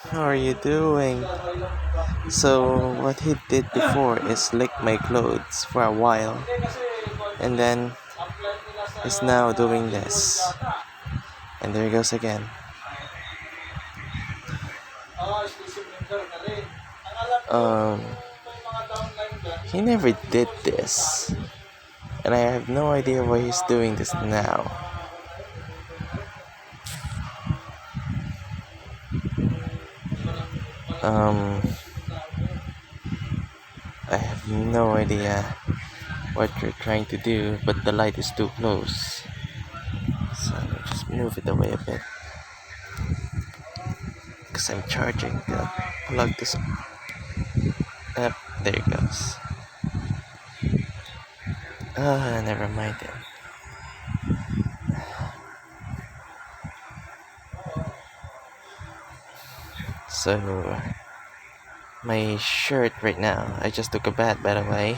How are you doing? So, what he did before is lick my clothes for a while, and then is now doing this. And there he goes again. Um, he never did this, and I have no idea why he's doing this now. Um, I have no idea what you're trying to do, but the light is too close. So just move it away a bit. Because I'm charging to plug this up. There it goes. Never mind then. So, my shirt right now, I just took a bath by the way.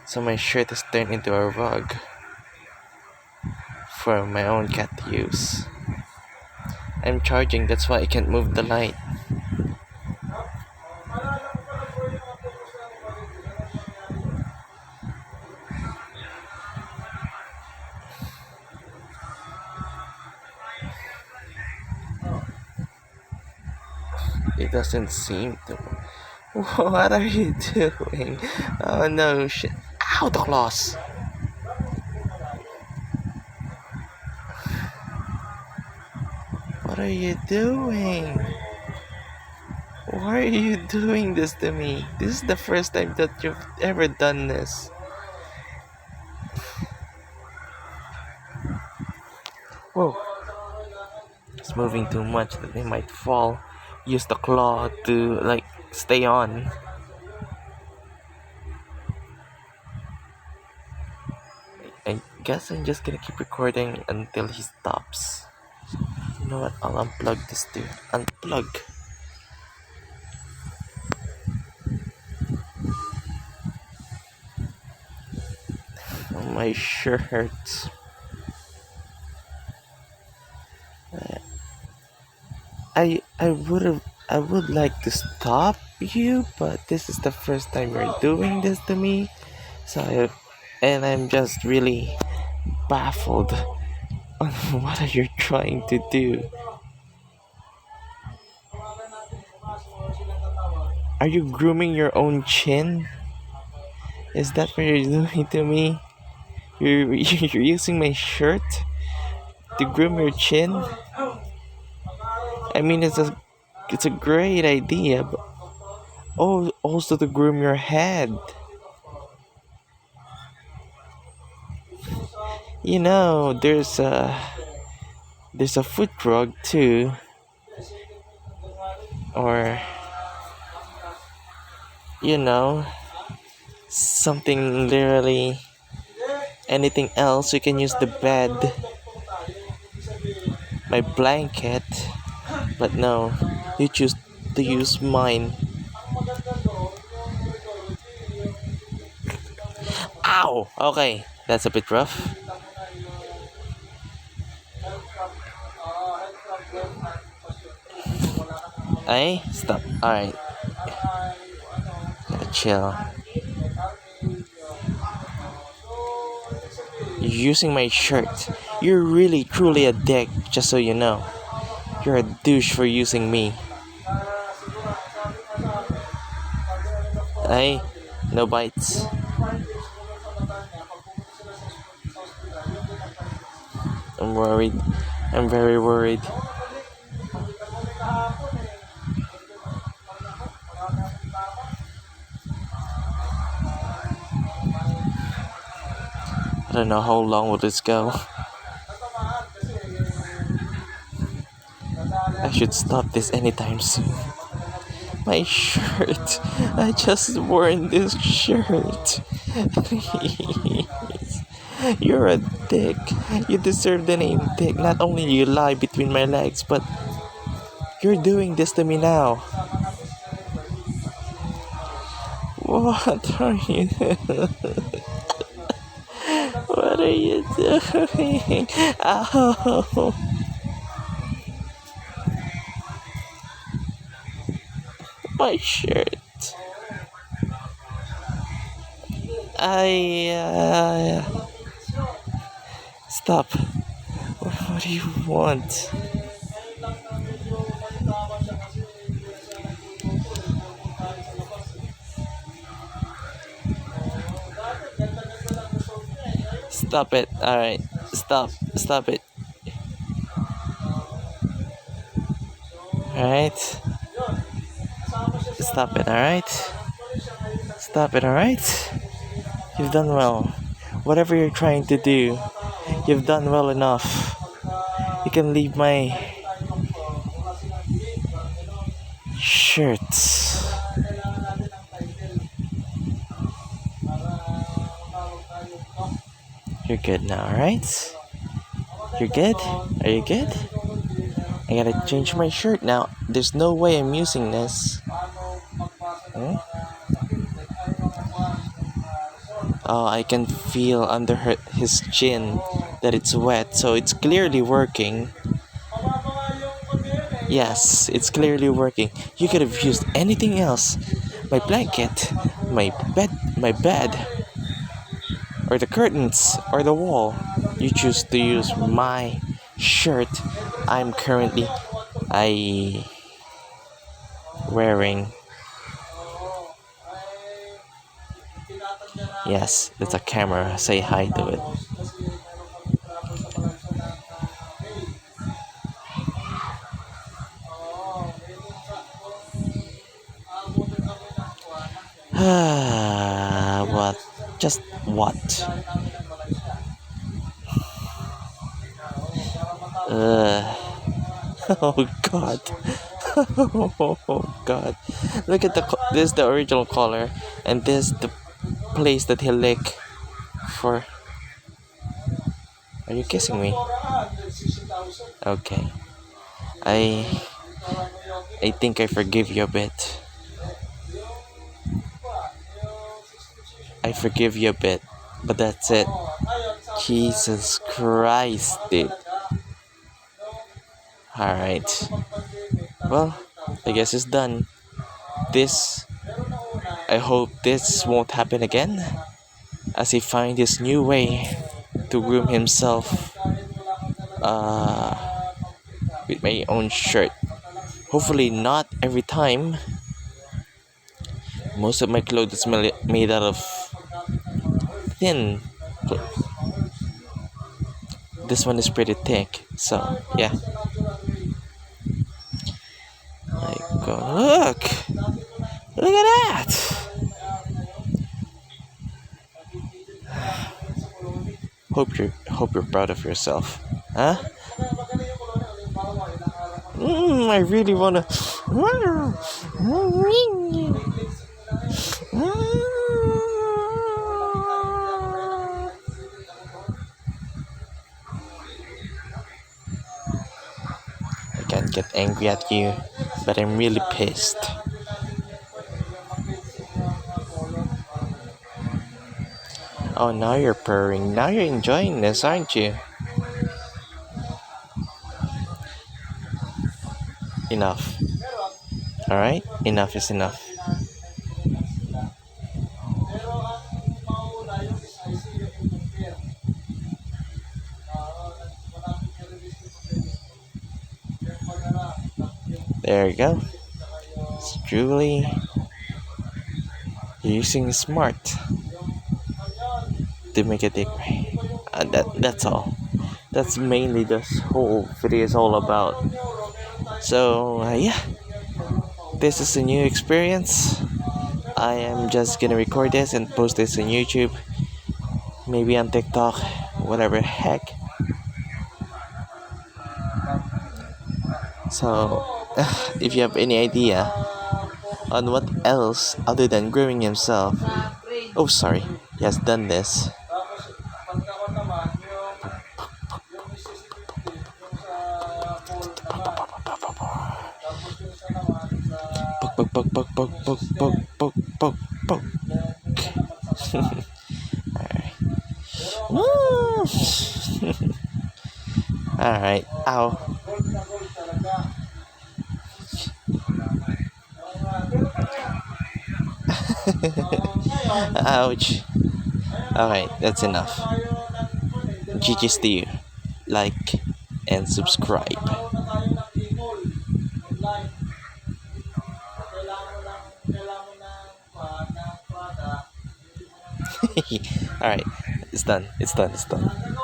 So my shirt is turned into a rug for my own cat to use. I'm charging, that's why I can't move the light. It doesn't seem to. What are you doing? Oh no, shit. Ow, the claws! What are you doing? Why are you doing this to me? This is the first time that you've ever done this. Whoa. It's moving too much that they might fall. Use the claw to, stay on. I guess I'm just gonna keep recording until he stops. You know what? I'll unplug this too. Unplug. Oh, my shirt. I would like to stop you, but this is the first time you're doing this to me. And I'm just really baffled on what are you trying to do. Are you grooming your own chin? Is that what you're doing to me? You're using my shirt to groom your chin? I mean, it's a great idea, but also to groom your head. You know, there's a foot rug too, or something literally anything else. You can use the bed, my blanket, but no, you choose to use mine. Ow! Okay, that's a bit rough. Hey, stop. Alright. Gotta chill. You're using my shirt. You're really truly a dick, just so you know. You're a douche for using me. Hey, no bites. I'm worried. I'm very worried. I don't know how long will this go. I should stop this anytime soon. My shirt. I just worn this shirt. Please. You're a dick. You deserve the name dick. Not only you lie between my legs, but you're doing this to me now. What are you doing? What are you doing? Ow. my shirt. I stop. What do you want? Stop it. All right. Stop. Stop it. All right. Stop it. All right. Stop it. All right. You've done well. Whatever you're trying to do, you've done well enough. You can leave my shirts. You're good now, alright? You're good? Are you good? I gotta change my shirt now. There's no way I'm using this. Hmm? Oh, I can feel under his chin that it's wet, so it's clearly working. Yes, it's clearly working. You could have used anything else. My blanket, my bed, or the curtains, or the wall. You choose to use my shirt. I'm currently wearing. Yes, that's a camera. Say hi to it. What? Just what? Oh God. Oh God. Look at this is the original color, and this the place that he licked for. Are you kissing me? Okay. I I think I forgive you a bit. I forgive you a bit, but that's it. Jesus Christ, dude. Alright. Well, I guess it's done. This, I hope this won't happen again, as he finds his new way to groom himself with my own shirt. Hopefully not every time. Most of my clothes is made out of thin. This one is pretty thick, so yeah. Like, look at that. Hope you're proud of yourself, huh? I really wanna. I can't get angry at you, but I'm really pissed. Oh, now you're purring. Now you're enjoying this, aren't you? Enough. Alright? Enough is enough. There you go. It's Julie using smart to make it agree. That's all. That's mainly this whole video is all about. So yeah, this is a new experience. I am just gonna record this and post this on YouTube, maybe on TikTok, whatever heck. So if you have any idea on what else other than grooming himself, oh sorry, he has done this. Poke. Alright. Ow. Ouch. Alright, that's enough. GG's to you. Like and subscribe. Alright, it's done. It's done. It's done.